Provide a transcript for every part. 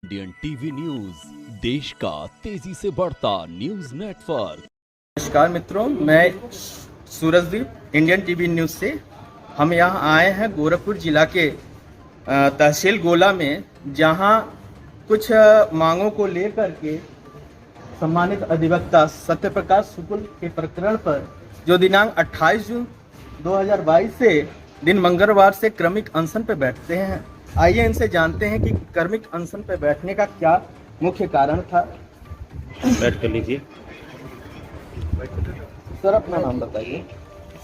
Indian TV news, देश का तेजी से बढ़ता न्यूज नेटवर्क। नमस्कार मित्रों, मैं सूरजदीप इंडियन टीवी न्यूज़ से। हम यहाँ आए हैं गोरखपुर जिला के तहसील गोला में, जहाँ कुछ मांगों को लेकर के सम्मानित अधिवक्ता सत्यप्रकाश शुक्ल के प्रकरण पर जो दिनांक 28 जून 2022 से दिन मंगलवार से क्रमिक अनशन पर बैठते हैं। आइए इनसे जानते हैं कि क्रमिक अनशन पर बैठने का क्या मुख्य कारण था। बैठ कर लीजिए। सर, अपना नाम बताइए।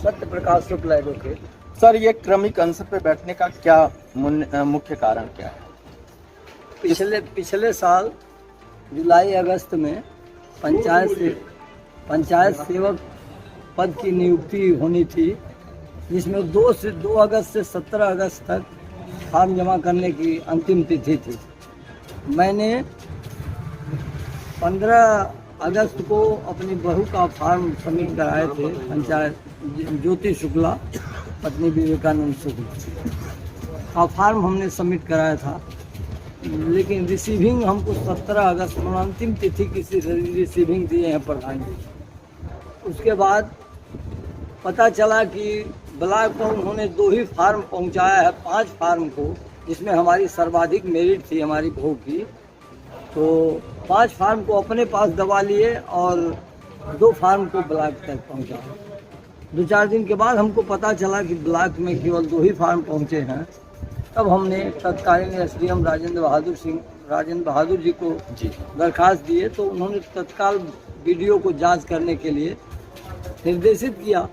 सत्यप्रकाश शुक्ल एडवोकेट। सर, ये क्रमिक अनशन पे बैठने का क्या मुख्य कारण क्या है? पिछले साल जुलाई अगस्त में पंचायत सेवक पद की नियुक्ति होनी थी, जिसमें 2 अगस्त से 17 अगस्त तक फॉर्म जमा करने की अंतिम तिथि थी। मैंने 15 अगस्त को अपनी बहू का फॉर्म सबमिट कराए थे, पंचायत ज्योति शुक्ला पत्नी विवेकानंद शुक्ला का फॉर्म हमने सबमिट कराया था, लेकिन रिसीविंग हमको 17 अगस्त में अंतिम तिथि की रिसीविंग दिए हैं प्रधान जी। उसके बाद पता चला कि ब्लॉक पर उन्होंने 2 ही फार्म पहुंचाया है 5 फार्म को, जिसमें हमारी सर्वाधिक मेरिट थी हमारी बहू की। तो 5 फार्म को अपने पास दबा लिए और 2 फार्म को ब्लॉक तक पहुंचाया। 2-4 दिन के बाद हमको पता चला कि ब्लॉक में केवल 2 ही फार्म पहुंचे हैं। तब हमने तत्कालीन एसडीएम राजेंद्र बहादुर जी को दरखास्त दिए, तो उन्होंने तत्काल वीडियो को जांच करने के लिए निर्देशित किया।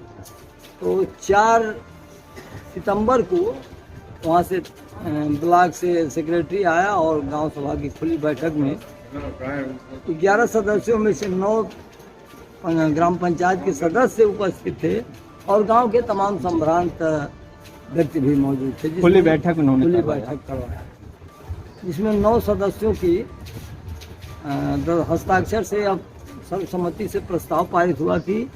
तो 4 सितंबर को वहाँ से ब्लॉक से सेक्रेटरी आया और गांव सभा की खुली बैठक में 11 सदस्यों में से 9 ग्राम पंचायत के सदस्य उपस्थित थे और गांव के तमाम संभ्रांत व्यक्ति भी मौजूद थे। खुली बैठक करवाया, जिसमें 9 सदस्यों की हस्ताक्षर से अब सर्वसम्मति से प्रस्ताव पारित हुआ कि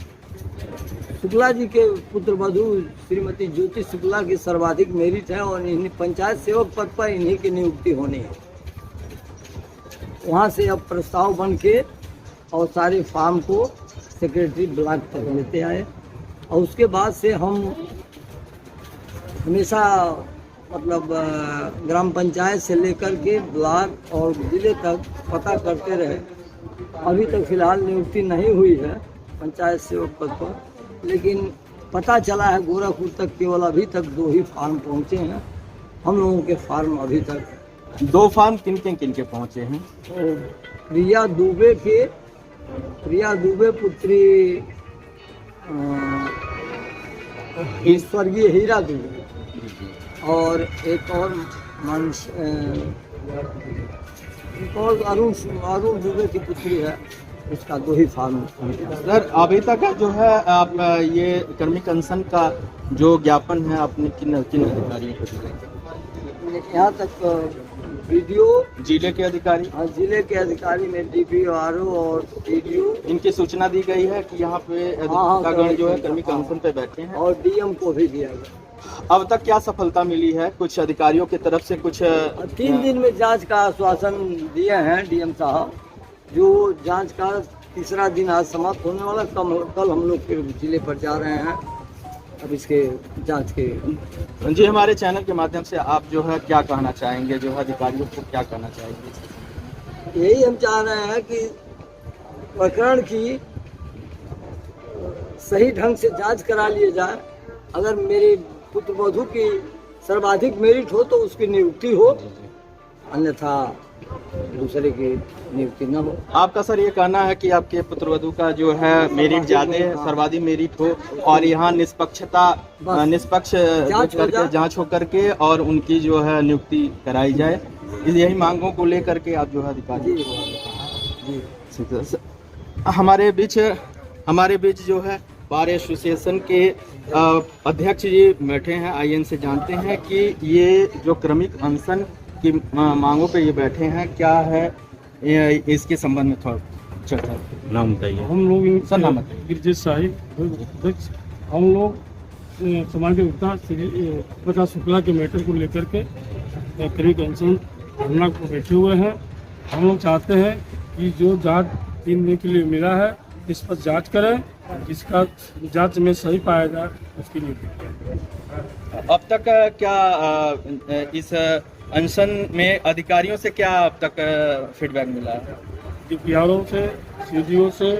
शुक्ला जी के पुत्र वधू श्रीमती ज्योति शुक्ला की सर्वाधिक मेरिट है और इन्हीं पंचायत सेवक पद पर इन्हीं की नियुक्ति होनी है। वहाँ से अब प्रस्ताव बन के और सारे फॉर्म को सेक्रेटरी ब्लॉक तक लेते आए, और उसके बाद से हम हमेशा मतलब ग्राम पंचायत से लेकर के ब्लॉक और जिले तक पता करते रहे। अभी तक फिलहाल नियुक्ति नहीं हुई है पंचायत सेवक पद पर, लेकिन पता चला है गोरखपुर तक केवल अभी तक 2 ही फार्म पहुंचे हैं। हम लोगों के फार्म अभी तक 2 फार्म किन के पहुंचे हैं? तो प्रिया दुबे पुत्री स्वर्गीय हीरा दुबे, और एक और अरुण दुबे की पुत्री है, इसका 2 ही फार्म। सर, अभी तक जो है आप ये क्रमिक अनशन का जो ज्ञापन है आपने किन अधिकारियों को दिया? यहाँ तक वीडियो जिले के अधिकारी, हाँ, जिले के अधिकारी में डीपीओ, आरओ और डीडीओ, इनकी सूचना दी गई है कि यहाँ पे अधिकारीगण जो है क्रमिक अनशन पे बैठे हैं, और डीएम को भी दिया गया। अब तक क्या सफलता मिली है? कुछ अधिकारियों की तरफ से कुछ 3 दिन में जांच का आश्वासन दिए हैं डीएम साहब, जो जांच का 3रा दिन आज समाप्त होने वाला। कल हम लोग फिर जिले पर जा रहे हैं अब इसके जांच के। जी, हमारे चैनल के माध्यम से आप जो है क्या कहना चाहेंगे, जो है अधिकारियों को क्या कहना चाहेंगे? यही हम चाह रहे हैं कि प्रकरण की सही ढंग से जांच करा लिए जाए। अगर मेरे पुत्र वधू की सर्वाधिक मेरिट हो तो उसकी नियुक्ति हो, अन्यथा दूसरे की नियुक्ति न हो। आपका सर ये कहना है कि आपके पुत्रवधू का जो है मेरिट ज़्यादा है, सर्वाधिक मेरिट हो और यहाँ निष्पक्ष जांच हो करके और उनकी जो है नियुक्ति कराई जाए। यही मांगों को लेकर के आप जो है अधिकारी हमारे बीच जो है बार एसोसिएशन के अध्यक्ष जी बैठे हैं। आइए इनसे जानते हैं कि ये जो क्रमिक अनशन की मांगों पे ये बैठे हैं, क्या है इसके संबंध में थोड़ा चर्चा। नाम बताइए। हम लोग सर, नाम बताइए। गिरजेश साहिब, हम लोग समाज के वक्ता प्रकाश शुक्ला के मैटर को लेकर के क्रमिक अनशन धरना को बैठे हुए हैं हम लोग चाहते हैं कि जो जांच 3 दिन के लिए मिला है इस पर जांच करें, जिसका जांच में सही पाया जाए उसकी नियुक्ति करें। अब तक क्या इस अनशन में अधिकारियों से क्या अब तक फीडबैक मिला है? डीपीआरओ से, सीडीओ से,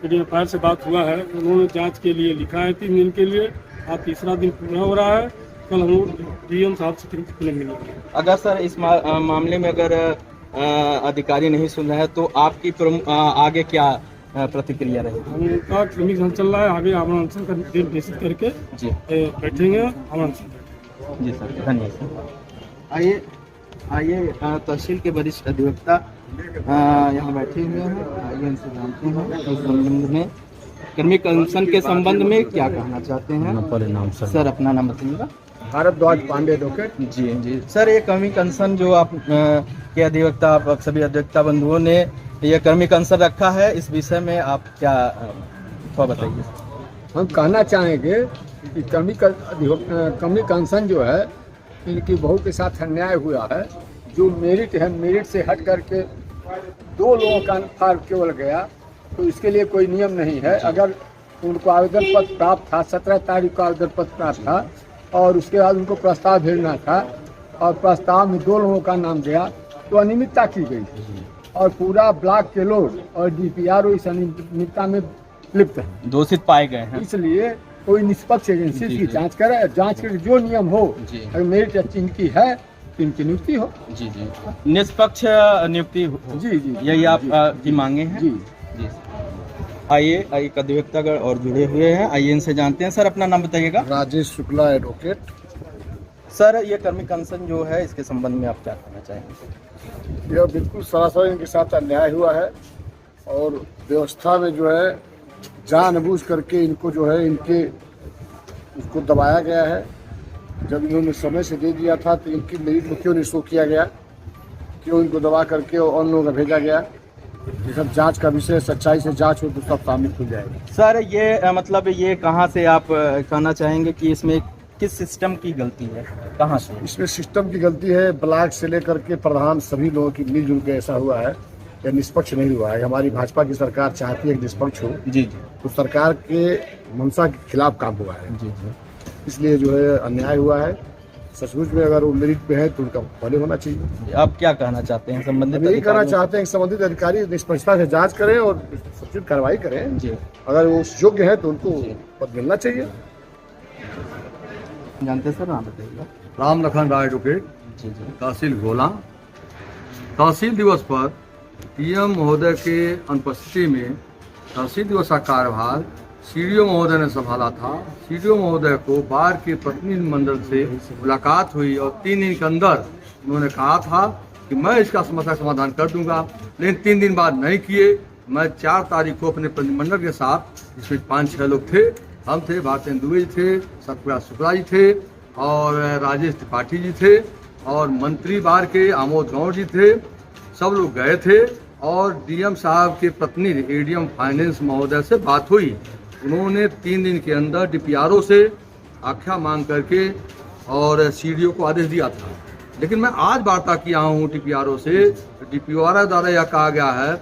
पीडीएफआर से बात हुआ है। उन्होंने जांच के लिए लिखा है 3 दिन के लिए। आज तीसरा दिन पूरा हो रहा है। कल हम लोग डीएम साहब से मिलेंगे। अगर सर इस मामले में अगर अधिकारी नहीं सुन रहे हैं तो आपकी आगे क्या प्रतिक्रिया रहेगी? हम लोग का क्रमिक अनशन चल रहा है। आगे आमरण अनशन का दिन निश्चित करके जी बैठेंगे आमरण अनशन। जी सर, धन्यवाद सर। आइए तहसील के वरिष्ठ अधिवक्ता यहाँ बैठे हुए हैं। आइए इनसे जानते हैं इस संबंध में, क्रमिक अनशन के संबंध में क्या कहना चाहते हैं। परिणाम सर अपना नाम बताइएगा। भारद्वाज पांडे एडवोकेट। जी जी सर, ये क्रमिक अनशन जो आप के अधिवक्ता, आप सभी अधिवक्ता बंधुओं ने ये क्रमिक अनशन रखा है, इस विषय में आप क्या थोड़ा बताइए। हम कहना चाहेंगे कि क्रमिक अनशन जो है इनकी बहू के साथ अन्याय हुआ है। जो मेरिट है, मेरिट से हट करके 2 लोगों का फॉर्म केवल गया, तो इसके लिए कोई नियम नहीं है। अगर उनको आवेदन पत्र प्राप्त था, 17 तारीख को आवेदन पत्र प्राप्त था और उसके बाद उनको प्रस्ताव भेजना था और प्रस्ताव में 2 लोगों का नाम गया, तो अनियमितता की गई और पूरा ब्लॉक के लोग और डीपीआरओ इस अनियमितता में लिप्त है, दोषित पाए गए हैं। इसलिए कोई निष्पक्ष एजेंसी की जांच करे, जांच करके जो नियम हो, अगर मेरिट अच्छी इनकी है तो इनकी नियुक्ति हो। जी जी, निष्पक्ष नियुक्ति हो। जी जी, यही आप की मांगे हैं। जी जी। आइए एक अधिवक्ता और जुड़े हुए हैं, आइए इनसे जानते हैं। सर अपना नाम बताइएगा। राजेश शुक्ला एडवोकेट। सर ये क्रमिक अनशन जो है इसके संबंध में आप क्या कहना चाहेंगे? यह बिल्कुल सरासर इनके साथ अन्याय हुआ है और व्यवस्था में जो है जानबूझ करके इनको जो है इनके उसको दबाया गया है। जब इन्होंने समय से दे दिया था तो इनकी मेरिट में क्यों नहीं शो किया गया, क्यों इनको दबा करके और अन्य लोगों को भेजा गया। ये सब जांच का विषय, सच्चाई से जांच हो तो सब सामने खुल जाएगा। सर ये मतलब ये कहाँ से आप कहना चाहेंगे कि इसमें किस सिस्टम की गलती है, कहाँ से? इसमें सिस्टम की गलती है, ब्लॉक से लेकर के प्रधान सभी लोगों की मिलजुल के ऐसा हुआ है। यह निष्पक्ष नहीं हुआ है। हमारी भाजपा की सरकार चाहती है कि निष्पक्ष हो, जी जी, तो सरकार के मंशा के खिलाफ काम हुआ है। जी जी। इसलिए जो है अन्याय हुआ है। सचमुच में अगर वो मेरिट पे है तो उनका पहले होना चाहिए। आप क्या कहना चाहते हैं संबंधित? यही कहना चाहते हैं कि संबंधित अधिकारी निष्पक्षता से जांच करें और सचित कार्रवाई करें। जी, अगर वो योग्य है तो उनको पद मिलना चाहिए। जानते हैं सर, नाम बताइएगा। राम लखन राय एडवोकेट, जी जी। तहसील गोला। तहसील दिवस पर डीएम महोदय के अनुपस्थिति में तहसील दिवस का कार्यभार सीडीओ महोदय ने संभाला था। सीडीओ महोदय को बार के प्रतिनिधि मंडल से मुलाकात हुई और 3 दिन के अंदर उन्होंने कहा था कि मैं इसका समस्या समाधान कर दूंगा, लेकिन 3 दिन बाद नहीं किए। मैं 4 तारीख को अपने प्रतिनिधिमंडल के साथ, जिसमें 5-6 लोग थे, हम थे, भारतेंद्र दुबे जी थे, सतपाल शुक्ला जी थे और राजेश त्रिपाठी जी थे और मंत्री बार के आमोद गौड़ जी थे, सब लोग गए थे और डीएम साहब के प्रतिनिधि एडीएम फाइनेंस महोदय से बात हुई। उन्होंने 3 दिन के अंदर डीपीआरओ से आख्या मांग करके और सीडीओ को आदेश दिया था। लेकिन मैं आज वार्ता किया हूँ डीपीआरओ से, डीपीआरओ द्वारा यह कहा गया है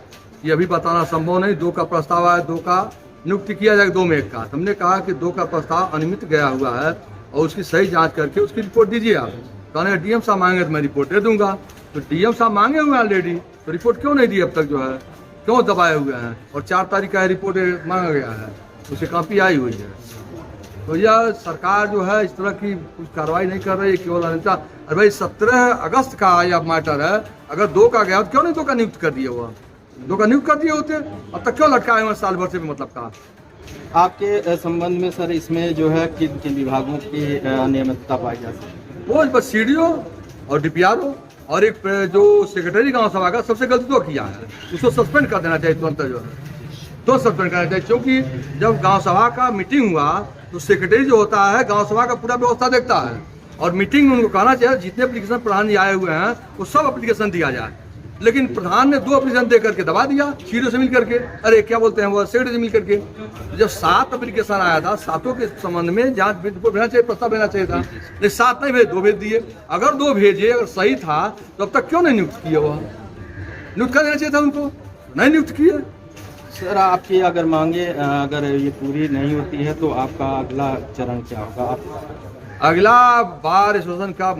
कि अभी बताना संभव नहीं, 2 का प्रस्ताव आया, 2 का नियुक्ति किया जाएगा, 2 में 1 का। हमने कहा कि 2 का प्रस्ताव अनियमित गया हुआ है और उसकी सही जांच करके उसकी रिपोर्ट दीजिए आप। कहने डीएम साहब मांगे तो मैं रिपोर्ट दे दूंगा। तो डीएम साहब मांगे हुए हैं ऑलरेडी, तो रिपोर्ट क्यों नहीं दी अब तक, जो है क्यों दबाए हुए हैं? और 4 तारीख का रिपोर्ट मांगा गया है, उसे कॉपी आई हुई है। तो यह सरकार जो है इस तरह की कुछ कार्रवाई नहीं कर रही है, केवल अनियमितता। अरे भाई 17 अगस्त का यह मैटर है, अगर 2 का गया तो क्यों नहीं 2 का नियुक्त कर दिया हुआ? 2 का नियुक्त कर दिए होते, अब तक क्यों लटकाए हुए साल भर से भी मतलब का? आपके संबंध में सर इसमें जो है किन विभागों की अनियमितता पाई जा सकती है? वो बस सीडीओ और डीपीआरओ और एक जो सेक्रेटरी गांव सभा का सबसे गलती तो किया है, उसको सस्पेंड कर देना चाहिए तुरंत, जो है तो सस्पेंड करना चाहिए। क्योंकि जब गांव सभा का मीटिंग हुआ तो सेक्रेटरी जो होता है गांव सभा का पूरा व्यवस्था देखता है और मीटिंग में उनको कहना चाहिए जितने एप्लीकेशन प्रधान जी आए हुए हैं वो सब एप्लीकेशन दिया जाए। लेकिन प्रधान ने 2 एप्लीकेशन दे करके दबा दिया, सीडीओ से मिल करके, अरे क्या बोलते हैं वो, सेक्रेटरी से मिल करके। जब 7 एप्लीकेशन आया था, 7 के संबंध में जांच रिपोर्ट भेजना चाहिए, प्रस्ताव भेजना चाहिए था, लेकिन 7 नहीं भेजे, 2 भेज दिए। अगर 2 भेजे, अगर सही था तो अब तक क्यों नहीं नियुक्त किया हुआ? नियुक्त कर देना चाहिए था उनको, नहीं नियुक्त किए। सर आपकी अगर मांगे अगर ये पूरी नहीं होती है तो आपका अगला चरण क्या होगा? आप अगला बार एसोसिएशन का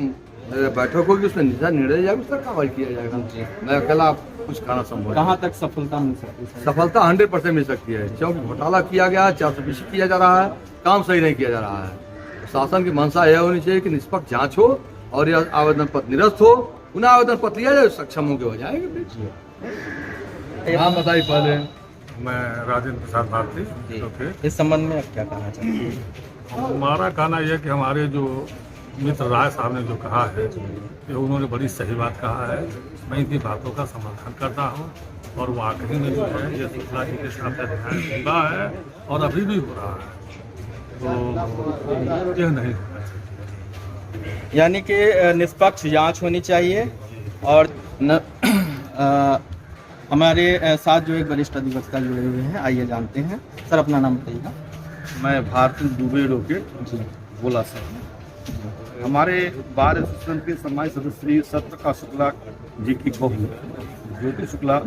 बैठक होगी, उसमें निर्णय जाएगा, उसका कार्रवाई किया जाएगा। मैं अकेला कुछ कहना संभव है। कहाँ तक सफलता मिल सकती है? सफलता 100% मिल सकती है, क्योंकि घोटाला किया गया, 420 किया जा रहा है, काम सही नहीं किया जा रहा है। शासन की मंशा यह होनी चाहिए कि निष्पक्ष जांच हो और यह आवेदन पत्र निरस्त हो, पुनः आवेदन पत्र लिया जाए, सक्षम होकर हो जाएंगे। नाम बताइए पहले। मैं राजेंद्र प्रसाद भारती। ओके, इस संबंध में आप क्या कहना चाहते हैं? हमारा कहना यह कि हमारे जो मित्र राय साहब ने जो कहा है कि उन्होंने बड़ी सही बात कहा है। मैं इनकी बातों का समर्थन करता हूँ और वाकई में जो है ये शुक्ला जी के साथ ध्यान हुआ है और अभी भी हो रहा है, तो यह नहीं होना चाहिए। यानी कि निष्पक्ष जांच होनी चाहिए। और हमारे साथ जो एक वरिष्ठ अधिवक्ता जुड़े हुए हैं, आइए जानते हैं। सर अपना नाम बताइएगा। मैं भारती दुबे रोकेट बोला सर। हमारे बार एसोसिएशन के सम्मानित सदस्य सत्यप्रकाश शुक्ला जी की बहू ज्योति शुक्ला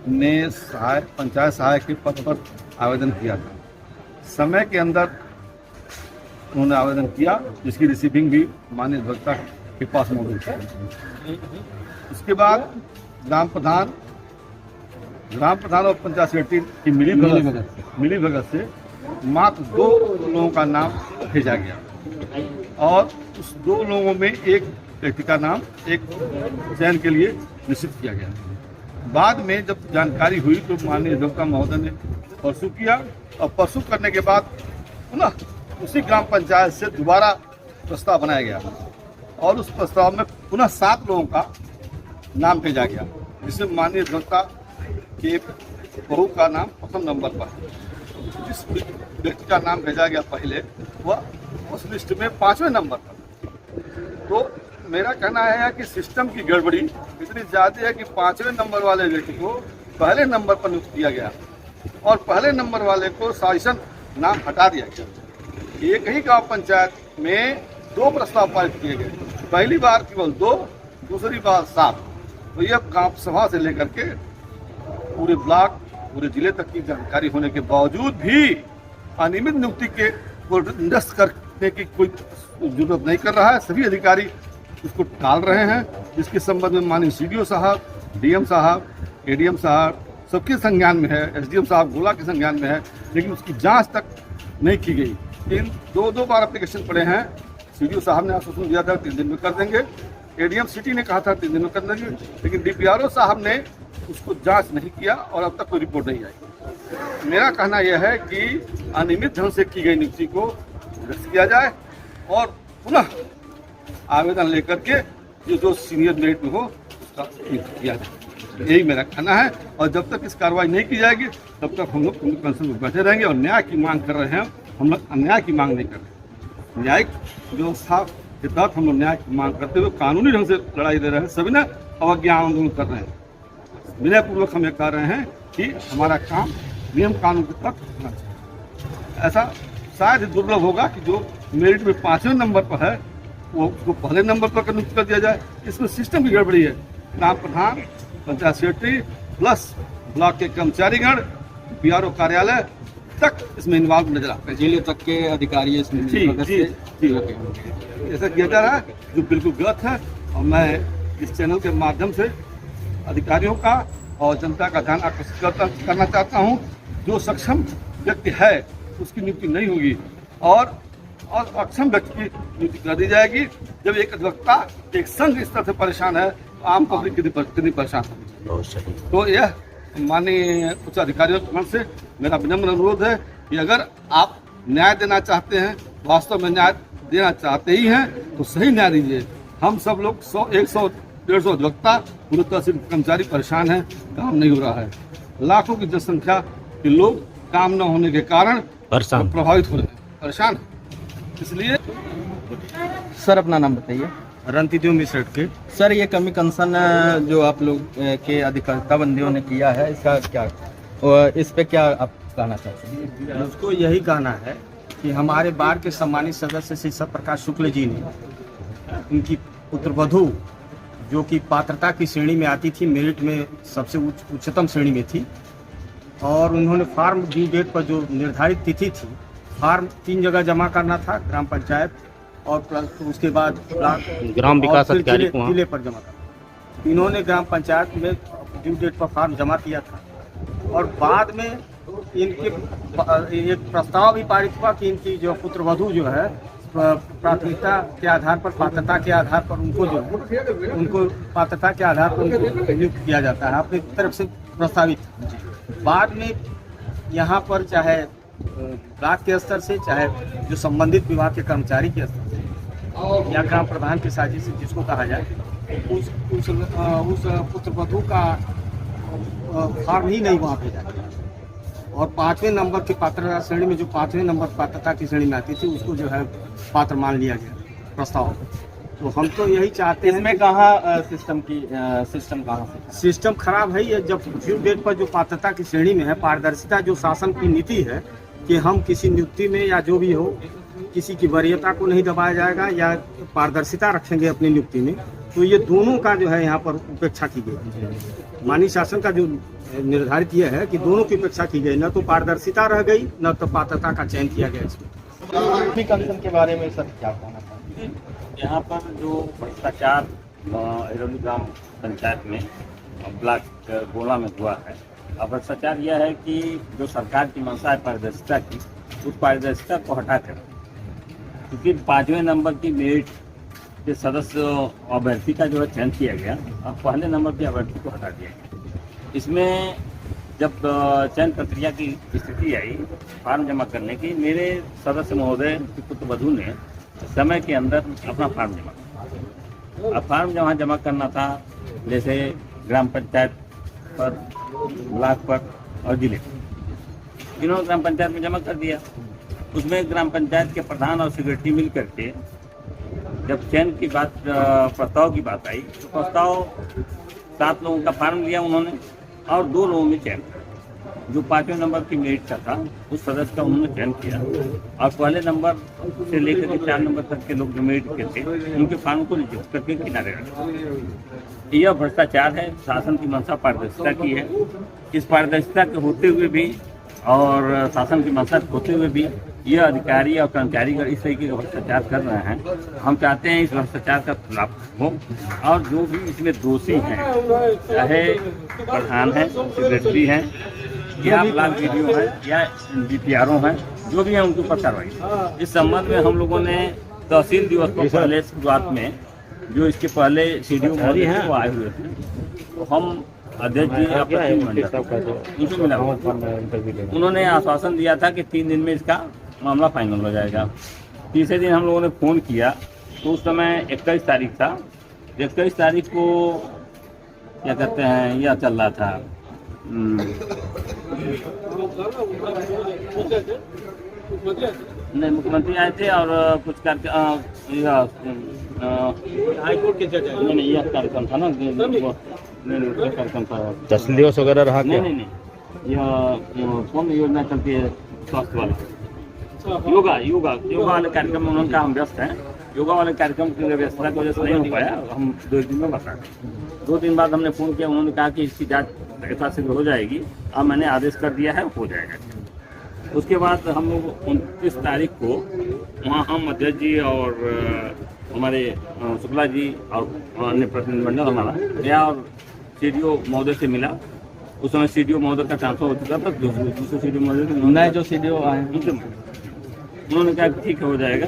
ने पंचायत सहायक के पद पर आवेदन किया था। समय के अंदर उन्होंने आवेदन किया, जिसकी रिसीविंग भी माननीय अधिवक्ता के पास मौजूद है। उसके बाद ग्राम प्रधान और पंचायत सेक्रेटरी की मिली भगत से मात्र 2 लोगों का नाम भेजा गया और उस 2 लोगों में एक व्यक्ति का नाम एक चयन के लिए निश्चित किया गया। बाद में जब जानकारी हुई तो माननीय अधिवक्ता महोदय ने परसू किया और परसू करने के बाद पुनः उसी ग्राम पंचायत से दोबारा प्रस्ताव बनाया गया और उस प्रस्ताव में पुनः 7 लोगों का नाम भेजा गया, जिसमें माननीय अधिवक्ता के बहू का नाम प्रथम नंबर पर। जिस व्यक्ति का नाम भेजा गया पहले, वह उस लिस्ट में 5वें नंबर पर। तो मेरा कहना है कि सिस्टम की गड़बड़ी इतनी ज़्यादा है कि 5वें नंबर वाले व्यक्ति को पहले नंबर पर नियुक्त किया गया और पहले नंबर वाले को शासन नाम हटा दिया गया। एक ही गांव पंचायत में 2 प्रस्ताव पारित किए गए, पहली बार केवल 2, दूसरी बार 7। तो यह गांव सभा से लेकर के पूरे ब्लॉक, पूरे जिले तक की जानकारी होने के बावजूद भी अनियमित नियुक्ति के को निरस्त करने की कोई जरूरत नहीं कर रहा है। सभी अधिकारी उसको टाल रहे हैं, जिसके संबंध में माननीय सीडीओ साहब, डीएम साहब, एडीएम साहब सबके संज्ञान में है, एसडीएम साहब गोला के संज्ञान में है, लेकिन उसकी जांच तक नहीं की गई। इन 2 बार एप्लीकेशन पड़े हैं। सीडीओ साहब ने आश्वासन दिया था 3 दिन में कर देंगे, एडीएम सिटी ने कहा था 3 दिन में कर देंगे, लेकिन डीपीआरओ साहब ने उसको जांच नहीं किया और अब तक कोई रिपोर्ट नहीं आई। मेरा कहना यह है कि अनियमित ढंग से की गई नियुक्ति को निरस्त किया जाए और पुनः आवेदन लेकर के जो सीनियर मेरिट में हो उसका नियुक्त किया जाए, यही मेरा कहना है। और जब तक इस कार्रवाई नहीं की जाएगी तब तक हम लोग कंसर्न में बैठे रहेंगे और न्याय की मांग कर रहे हैं। हम लोग अन्याय की मांग नहीं कर रहे, न्यायिक व्यवस्था के तहत हम लोग न्याय की मांग करते हुए कानूनी ढंग से लड़ाई दे रहे हैं। सभी ने अवज्ञा आंदोलन कर रहे हैं। विनयपूर्वक हम ये कह रहे हैं कि हमारा काम नियम कानून के तहत होना चाहिए। ऐसा शायद ही दुर्लभ होगा कि जो मेरिट में 5वें नंबर पर है वो उसको पहले नंबर पर नियुक्त कर दिया जाए। इसमें सिस्टम की गड़बड़ी है। ग्राम प्रधान, पंचायत सेक्रेटरी प्लस ब्लॉक के कर्मचारीगण, बीआरओ कार्यालय तक इसमें इन्वॉल्व नजर आते हैं, जिले तक के अधिकारी इसमें जी ऐसा किया जा रहा है जो बिल्कुल गलत है। और मैं इस चैनल के माध्यम से अधिकारियों का और जनता का ध्यान आकर्षित करना चाहता हूं। जो सक्षम व्यक्ति है उसकी नियुक्ति नहीं होगी और अक्षम व्यक्ति की नियुक्ति कर दी जाएगी। जब एक अधिवक्ता एक संघ इस तरह से परेशान है तो आम पब्लिक कितनी परेशान है। तो यह माननीय उच्च अधिकारियों से मेरा विनम्र अनुरोध है कि अगर आप न्याय देना चाहते हैं, वास्तव में न्याय देना चाहते ही हैं, तो सही न्याय दीजिए। हम सब लोग 100, 100, 150 अधिवक्ता, पूरे तहसील कर्मचारी परेशान हैं, काम नहीं हो रहा है। लाखों की जनसंख्या के लोग काम न होने के कारण प्रभावित हो रहे हैं, परेशान हैं। इसलिए सर अपना नाम बताइए। रणतीदेव मिश्र के। सर ये कमी कंसर्न जो आप लोग के अधिकर्ता बंदियों ने किया है, इसका क्या और इस पे क्या आप कहना चाहते हैं? उसको यही कहना है कि हमारे बार के सम्मानित सदस्य श्री सत्यप्रकाश शुक्ल जी ने उनकी पुत्रवधू जो कि पात्रता की श्रेणी में आती थी, मेरिट में सबसे उच्चतम श्रेणी में थी। और उन्होंने फार्म ड्यू डेट पर जो निर्धारित तिथि थी, फार्म 3 जगह जमा करना था, ग्राम पंचायत और प्लस उसके बाद ग्राम विकास और फिर अधिकारी को वहाँ। जिले पर जमा करना। इन्होंने ग्राम पंचायत में ड्यू डेट पर फार्म जमा किया था और बाद में इनके एक प्रस्ताव भी पारित हुआ कि इनकी जो पुत्रवधू जो है प्राथमिकता के आधार पर, पात्रता के आधार पर उनको जो है उनको पात्रता के आधार पर उनको नियुक्त किया जाता है अपनी तरफ से प्रस्तावित। बाद में यहाँ पर चाहे ब्लॉक के स्तर से, चाहे जो संबंधित विभाग के कर्मचारी के स्तर से या ग्राम प्रधान के साजिश से जिसको कहा जाए, उस पुत्रवधू का फार्म ही नहीं वहाँ भेजा गया। और 5वें नंबर की पात्रता श्रेणी में, जो 5वें नंबर पात्रता की श्रेणी में आती थी, उसको जो है पात्र मान लिया गया प्रस्ताव। तो हम तो यही चाहते हैं। इसमें कहाँ सिस्टम कहाँ से सिस्टम खराब है ये, जब ड्यू डेट पर जो पात्रता की श्रेणी में है, पारदर्शिता जो शासन की नीति है कि हम किसी नियुक्ति में या जो भी हो, किसी की वरीयता को नहीं दबाया जाएगा या पारदर्शिता रखेंगे अपनी नियुक्ति में, तो ये दोनों का जो है यहाँ पर उपेक्षा की गई। माननीय शासन का जो निर्धारित यह है कि दोनों की उपेक्षा की गई, न तो पारदर्शिता रह गई, न तो पात्रता का चयन किया गया इसमें। कंसर्न के बारे में सर क्या कहना चाहेंगे? यहाँ पर जो भ्रष्टाचार हिरौली ग्राम पंचायत में ब्लॉक गोला में हुआ है, अब भ्रष्टाचार यह है कि जो सरकार की मंशा है पारदर्शिता की, उस पारदर्शिता को हटाकर, क्योंकि 5वें नंबर की मेरिट के सदस्य अभ्यर्थी का जो है चयन किया गया और पहले नंबर के अभ्यर्थी को हटा दिया गया। इसमें जब चयन प्रक्रिया की स्थिति आई फार्म जमा करने की, मेरे सदस्य महोदय की पुत्रवधू ने समय के अंदर अपना फार्म जमा किया। अब फार्म जहाँ जमा करना था, जैसे ग्राम पंचायत पर, ब्लॉक पर और जिले पर, इन्होंने ग्राम पंचायत में जमा कर दिया। उसमें ग्राम पंचायत के प्रधान और सेक्रेटरी मिल करके जब चयन की बात, प्रस्ताव की बात आई, तो प्रस्ताव 7 लोगों का फार्म लिया उन्होंने और 2 लोगों में चयन, जो 5वें नंबर की मेरिट का था उस सदस्य का उन्होंने चयन किया और पहले नंबर से लेकर के 4 नंबर तक के लोग जो मेरिट के थे उनके फार्म को रिजेक्ट करके किनारे रखा। यह भ्रष्टाचार है, शासन की मंशा पारदर्शिता की है। इस पारदर्शिता के होते हुए भी और शासन की मंशा होते हुए भी यह अधिकारी और कर्मचारीगण इस तरीके का भ्रष्टाचार कर रहे हैं। हम चाहते हैं इस भ्रष्टाचार का खुलासा हो और जो भी इसमें दोषी हैं, चाहे प्रधान हैं, सेक्रेटरी हैं या ब्लॉक वीडियो है या DPRO हैं, जो भी हैं उनके ऊपर कार्रवाई। इस संबंध में हम लोगों ने तहसील दिवस पर पहले शुरुआत में, जो इसके पहले CDO महोदय हैं वो आए हुए थे, तो हम अध्यक्ष जी उनसे मिला, उन्होंने आश्वासन दिया था कि 3 दिन में इसका मामला फाइनल हो जाएगा। तीसरे दिन हम लोगों ने फ़ोन किया तो उस समय 21 तारीख था। 21 तारीख को क्या कहते हैं, यह चल रहा था नहीं, मुख्यमंत्री आए थे और कुछ हाईकोर्ट के जज, नहीं यह कार्यक्रम था ना, कार्यक्रम था, तहसील दिवस वगैरह रहा क्या? नहीं, यह कौन योजना चलती है स्वास्थ्य वाला, योगा वाले कार्यक्रम में उन्होंने कहा हम व्यस्त हैं। योगा वाले कार्यक्रम की व्यवस्था की वजह से नहीं हो पाया, हम 2 दिन में बता दें। 2 दिन बाद हमने फ़ोन किया, उन्होंने कहा कि इसकी जाँच यथाशीघ्र हो जाएगी, अब मैंने आदेश कर दिया है, हो जाएगा। उसके बाद हम लोग 29 तारीख को वहाँ हम अध्यक्ष जी और हमारे शुक्ला जी और अन्य प्रतिनिधिमंडल हमारा गया और CDO महोदय से मिला। उस समय CDO महोदय का ट्रांसफर हो चुका था, दूसरे CDO महोदय से नए जो CDO आए उन्होंने कहा कि ठीक हो जाएगा।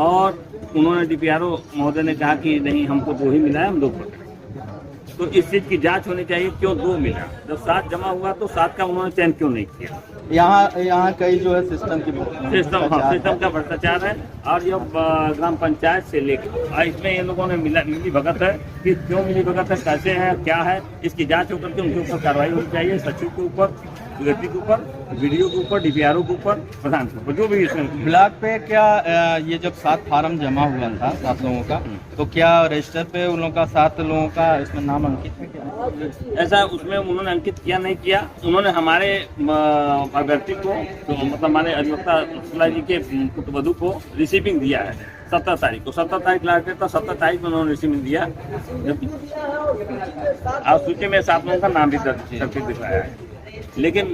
और उन्होंने DPRO महोदय ने कहा कि नहीं, हमको 2 ही मिला है, हम 2 पकड़े। तो इस चीज़ की जांच होनी चाहिए, क्यों 2 मिला? जब 7 जमा हुआ तो 7 का उन्होंने चयन क्यों नहीं किया? यहाँ कई जो है सिस्टम का भ्रष्टाचार है और ये ग्राम पंचायत से लेकर इसमें ये लोगों ने मिली भगत है कि क्यों मिली भगत है, कैसे है, क्या है, इसकी जांच होकर के उनके ऊपर कार्रवाई होनी चाहिए। सचिव के ऊपर, सेक्रेटरी के ऊपर, VDO के ऊपर, DPRO के ऊपर, प्रधान के ऊपर, जो भी इसमें। ब्लॉक पे क्या ये जब 7 फार्म जमा हुआ था 7 लोगों का, तो क्या रजिस्टर पे उन लोगों का 7 लोगों का इसमें नाम अंकित है क्या? ऐसा उसमें उन्होंने अंकित किया नहीं किया। उन्होंने हमारे अभ्यर्थी को, तो मतलब हमारे अधिवक्ता शुक्ला जी के पुत्रवधू को रिसीविंग दिया है 17 तारीख को, 17 तारीख लास्ट डेट था, 17 तारीख को उन्होंने रिसीव दिया। और सूची में 7 लोगों का नाम भी दर्ज करके दिखाया है, लेकिन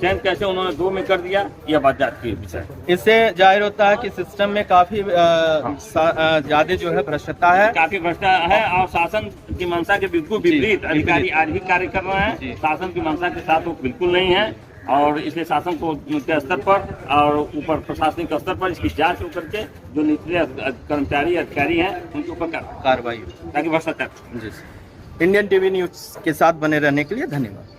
चयन कैसे उन्होंने 2 में कर दिया, यह बात जांच की विषय। इससे जाहिर होता है कि सिस्टम में काफी ज्यादा जो है भ्रष्टता है, काफी भ्रष्टाचार है और शासन की मंशा के बिल्कुल विपरीत अधिकारी आज भी कार्य कर रहे हैं। शासन की मंशा के साथ वो बिल्कुल नहीं है और इसलिए शासन को के स्तर पर और ऊपर प्रशासनिक स्तर पर इसकी जांच होकर के जो निचले कर्मचारी अधिकारी हैं उनके ऊपर कार्रवाई हो ताकि भ्रष्टाचार। इंडियन टीवी न्यूज के साथ बने रहने के लिए धन्यवाद।